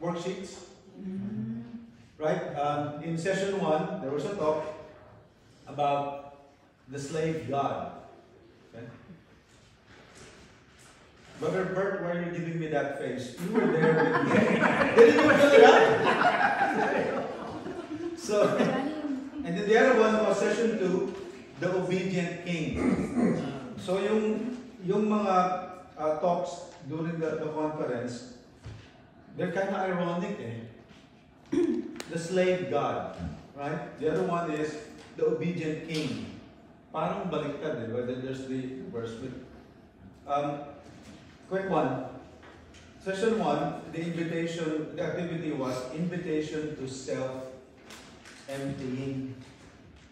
worksheets? Right? In session 1, there was a talk about the slave God. Okay? Brother Bert, why are you giving me that face? You were there with me. Didn't you feel it out? So, and then the other one was session 2, the obedient king. So yung mga talks during the conference, they're kind of ironic eh. The slave God, right? The other one is the obedient king. Parang baliktad, eh? Then there's the verse with. Quick one. Session 1, the activity was invitation to self-emptying.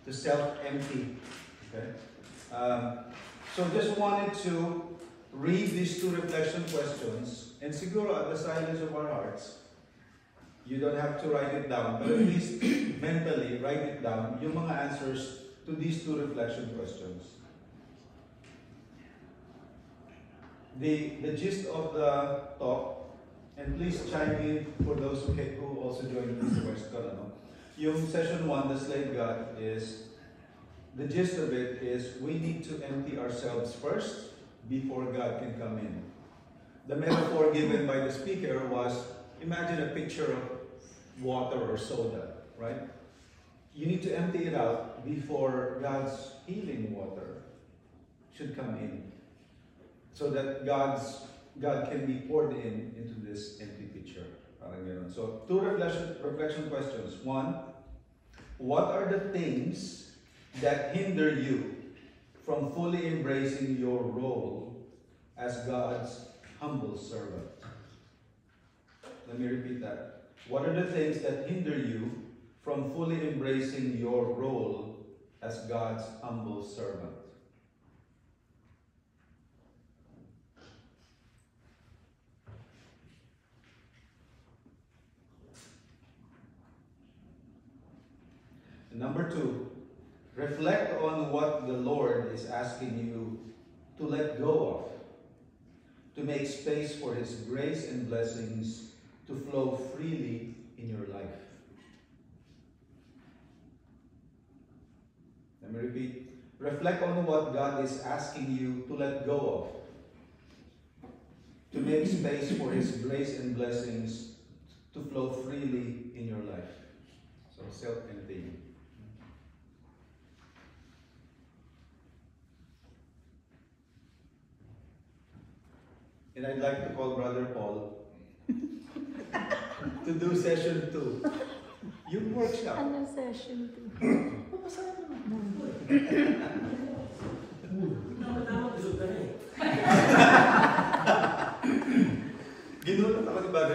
To self-empty. Okay? So just wanted to read these 2 reflection questions, and siguro at the silence of our hearts, you don't have to write it down, but at least mentally write it down, yung mga answers to these 2 reflection questions. The gist of the talk, and please chime in for those who also joined this question. Yung session 1, the slave God, is the gist of it is we need to empty ourselves first before God can come in. The metaphor given by the speaker was, imagine a pitcher of water or soda, right? You need to empty it out before God's healing water should come in, so that God can be poured into this empty pitcher. So 2 reflection questions. 1, what are the things that hinder you from fully embracing your role as God's humble servant? Let me repeat that. What are the things that hinder you from fully embracing your role as God's humble servant? And number 2, reflect on what the Lord is asking you to let go of, to make space for His grace and blessings to flow freely in your life. Let me repeat. Reflect on what God is asking you to let go of, to make space for His grace and blessings to flow freely in your life. So self-emptying. And I'd like to call Brother Paul to do session 2. Yung workshop. Ano session 2? Ginulat ako ni Brother